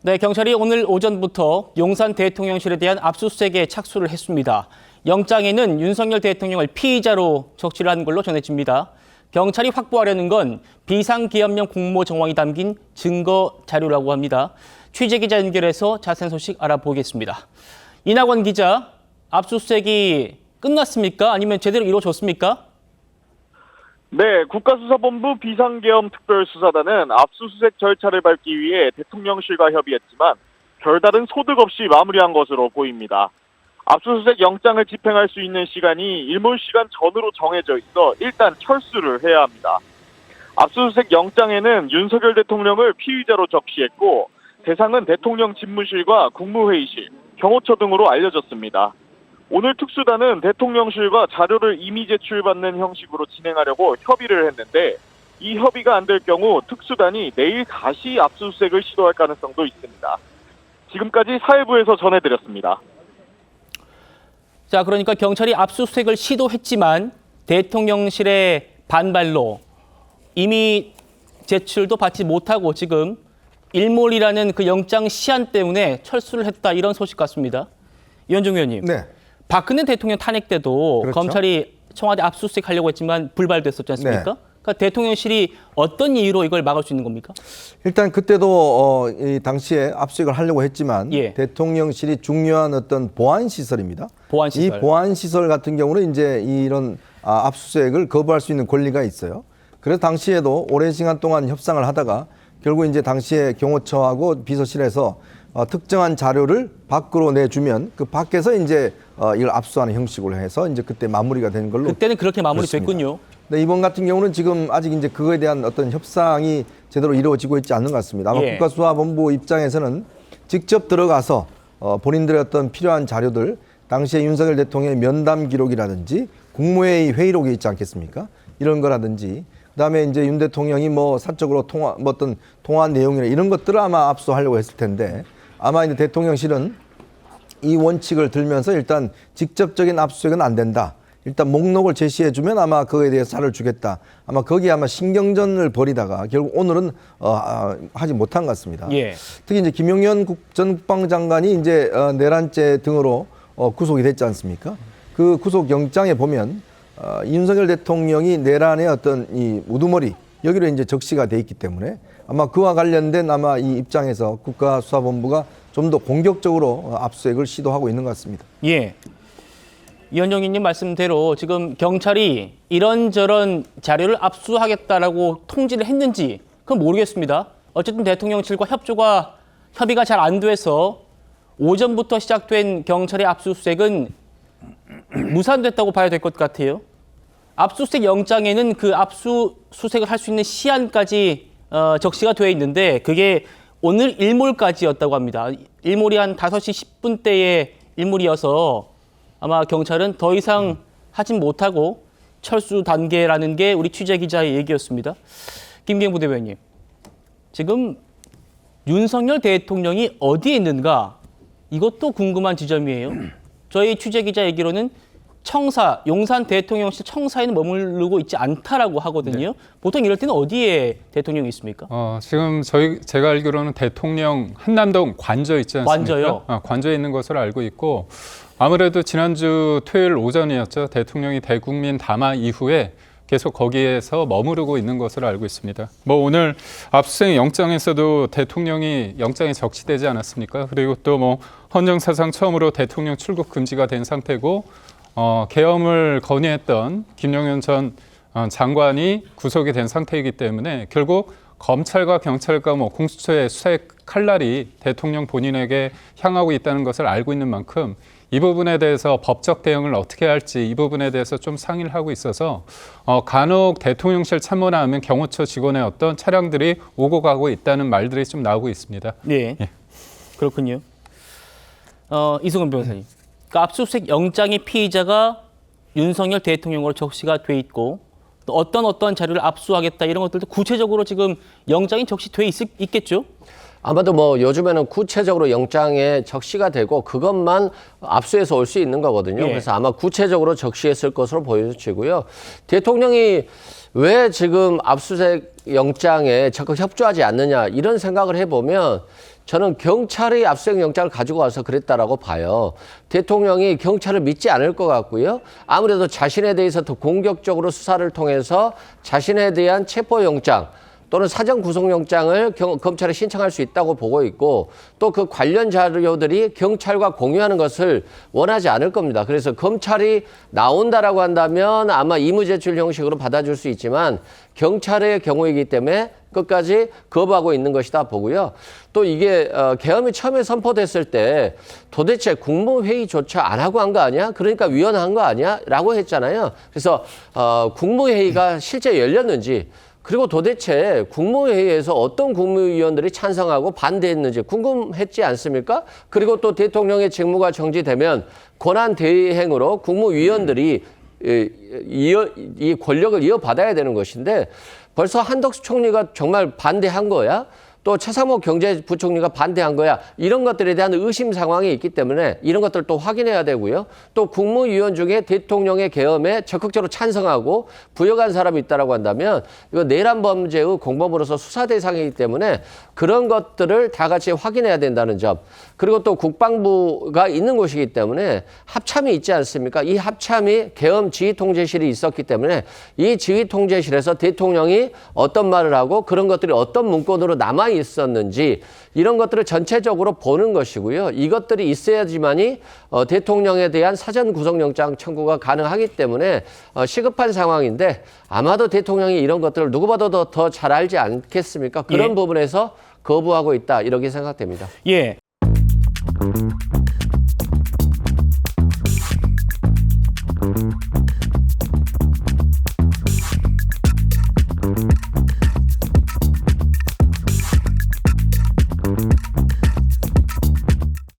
네, 경찰이 오늘 오전부터 용산 대통령실에 대한 압수수색에 착수를 했습니다. 영장에는 윤석열 대통령을 피의자로 적시를 한 걸로 전해집니다. 경찰이 확보하려는 건 비상기업령 공모 정황이 담긴 증거 자료라고 합니다. 취재기자 연결해서 자세한 소식 알아보겠습니다. 이낙원 기자, 압수수색이 끝났습니까? 아니면 제대로 이루어졌습니까? 네, 국가수사본부 비상계엄특별수사단은 압수수색 절차를 밟기 위해 대통령실과 협의했지만 별다른 소득 없이 마무리한 것으로 보입니다. 압수수색 영장을 집행할 수 있는 시간이 일몰 시간 전으로 정해져 있어 일단 철수를 해야 합니다. 압수수색 영장에는 윤석열 대통령을 피의자로 적시했고 대상은 대통령 집무실과 국무회의실, 경호처 등으로 알려졌습니다. 오늘 특수단은 대통령실과 자료를 이미 제출받는 형식으로 진행하려고 협의를 했는데 이 협의가 안 될 경우 특수단이 내일 다시 압수수색을 시도할 가능성도 있습니다. 지금까지 사회부에서 전해드렸습니다. 자, 그러니까 경찰이 압수수색을 시도했지만 대통령실의 반발로 이미 제출도 받지 못하고 지금 일몰이라는 그 영장 시한 때문에 철수를 했다, 이런 소식 같습니다. 이현종 의원님. 네. 박근혜 대통령 탄핵 때도 그렇죠. 검찰이 청와대 압수수색하려고 했지만 불발됐었지 않습니까? 네. 그러니까 대통령실이 어떤 이유로 이걸 막을 수 있는 겁니까? 일단 그때도 이 당시에 압수수색을 하려고 했지만 예. 대통령실이 중요한 어떤 보안 시설입니다. 보안시설. 이 보안 시설 같은 경우는 이제 이런 압수수색을 거부할 수 있는 권리가 있어요. 그래서 당시에도 오랜 시간 동안 협상을 하다가 결국 이제 당시에 경호처하고 비서실에서 특정한 자료를 밖으로 내주면 그 밖에서 이제 이걸 압수하는 형식으로 해서 이제 그때 마무리가 된 걸로. 그때는 그렇게 마무리됐군요. 네, 이번 같은 경우는 지금 아직 이제 그거에 대한 어떤 협상이 제대로 이루어지고 있지 않는 것 같습니다. 아마 예. 국가수사본부 입장에서는 직접 들어가서 본인들의 어떤 필요한 자료들, 당시에 윤석열 대통령의 면담 기록이라든지 국무회의 회의록이 있지 않겠습니까? 이런 거라든지, 그다음에 이제 윤 대통령이 뭐 사적으로 어떤 통화 내용이나 이런 것들을 아마 압수하려고 했을 텐데, 아마 이제 대통령실은 이 원칙을 들면서 일단 직접적인 압수수색은 안 된다. 일단 목록을 제시해주면 아마 그거에 대해서 살을 주겠다. 아마 거기에 아마 신경전을 벌이다가 결국 오늘은 하지 못한 것 같습니다. 예. 특히 이제 김용현 전 국방장관이 이제 내란죄 등으로 구속이 됐지 않습니까? 그 구속 영장에 보면 윤석열 대통령이 내란의 어떤 이 우두머리 여기로 이제 적시가 돼 있기 때문에 아마 그와 관련된 아마 이 입장에서 국가수사본부가 좀 더 공격적으로 압수수색을 시도하고 있는 것 같습니다. 예. 이현정 의원님 말씀대로 지금 경찰이 이런저런 자료를 압수하겠다라고 통지를 했는지 그건 모르겠습니다. 어쨌든 대통령실과 협의가 잘 안 돼서 오전부터 시작된 경찰의 압수수색은 무산됐다고 봐야 될 것 같아요. 압수수색 영장에는 그 압수수색을 할 수 있는 시한까지 적시가 되어 있는데 그게 오늘 일몰까지였다고 합니다. 일몰이 한 5시 10분대의 일몰이어서 아마 경찰은 더 이상 하진 못하고 철수 단계라는 게 우리 취재기자의 얘기였습니다. 김기현 부대변인님, 지금 윤석열 대통령이 어디에 있는가, 이것도 궁금한 지점이에요. 저희 취재기자 얘기로는 청사, 용산 대통령실 청사에는 머무르고 있지 않다라고 하거든요. 네. 보통 이럴 때는 어디에 대통령이 있습니까? 지금 제가 알기로는 대통령 한남동 관저 있지 않습니까? 관저요? 관저에 있는 것으로 알고 있고, 아무래도 지난주 토요일 오전이었죠. 대통령이 대국민 담화 이후에 계속 거기에서 머무르고 있는 것으로 알고 있습니다. 뭐 오늘 압수수색 영장에서도 대통령이 영장에 적시되지 않았습니까? 그리고 또 뭐 헌정사상 처음으로 대통령 출국 금지가 된 상태고, 계엄을 건의했던 김용현 전 장관이 구속이 된 상태이기 때문에 결국 검찰과 경찰과 뭐 공수처의 수사의 칼날이 대통령 본인에게 향하고 있다는 것을 알고 있는 만큼 이 부분에 대해서 법적 대응을 어떻게 할지 이 부분에 대해서 좀 상의를 하고 있어서 간혹 대통령실 참모나 하면 경호처 직원의 어떤 차량들이 오고 가고 있다는 말들이 좀 나오고 있습니다. 네, 예. 그렇군요. 이승훈 변호사님, 그러니까 압수수색 영장의 피의자가 윤석열 대통령으로 적시가 돼 있고 또 어떤 자료를 압수하겠다 이런 것들도 구체적으로 지금 영장이 적시돼 있겠죠? 아마도 뭐 요즘에는 구체적으로 영장에 적시가 되고 그것만 압수해서 올 수 있는 거거든요. 예. 그래서 아마 구체적으로 적시했을 것으로 보여지고요. 대통령이 왜 지금 압수수색 영장에 적극 협조하지 않느냐 이런 생각을 해보면 저는 경찰이 압수수색 영장을 가지고 와서 그랬다라고 봐요. 대통령이 경찰을 믿지 않을 것 같고요. 아무래도 자신에 대해서 더 공격적으로 수사를 통해서 자신에 대한 체포영장 또는 사전 구속영장을 검찰에 신청할 수 있다고 보고 있고 또 그 관련 자료들이 경찰과 공유하는 것을 원하지 않을 겁니다. 그래서 검찰이 나온다라고 한다면 아마 의무제출 형식으로 받아줄 수 있지만 경찰의 경우이기 때문에 끝까지 거부하고 있는 것이다 보고요. 또 이게 계엄이 처음에 선포됐을 때 도대체 국무회의조차 안 하고 한 거 아니야? 그러니까 위헌한 거 아니야? 라고 했잖아요. 그래서 국무회의가 실제 열렸는지 그리고 도대체 국무회의에서 어떤 국무위원들이 찬성하고 반대했는지 궁금했지 않습니까? 그리고 또 대통령의 직무가 정지되면 권한 대행으로 국무위원들이 이 권력을 이어받아야 되는 것인데 벌써 한덕수 총리가 정말 반대한 거야? 또 최상목 경제부총리가 반대한 거야. 이런 것들에 대한 의심 상황이 있기 때문에 이런 것들 또 확인해야 되고요. 또 국무위원 중에 대통령의 계엄에 적극적으로 찬성하고 부역한 사람이 있다라고 한다면 이거 내란 범죄의 공범으로서 수사 대상이기 때문에 그런 것들을 다 같이 확인해야 된다는 점. 그리고 또 국방부가 있는 곳이기 때문에 합참이 있지 않습니까? 이 합참이 계엄 지휘통제실이 있었기 때문에 이 지휘통제실에서 대통령이 어떤 말을 하고 그런 것들이 어떤 문건으로 남아 있었는지 이런 것들을 전체적으로 보는 것이고요. 이것들이 있어야지만이 대통령에 대한 사전 구속영장 청구가 가능하기 때문에 시급한 상황인데 아마도 대통령이 이런 것들을 누구보다도 더 잘 알지 않겠습니까? 그런 부분에서 거부하고 있다 이렇게 생각됩니다. 예.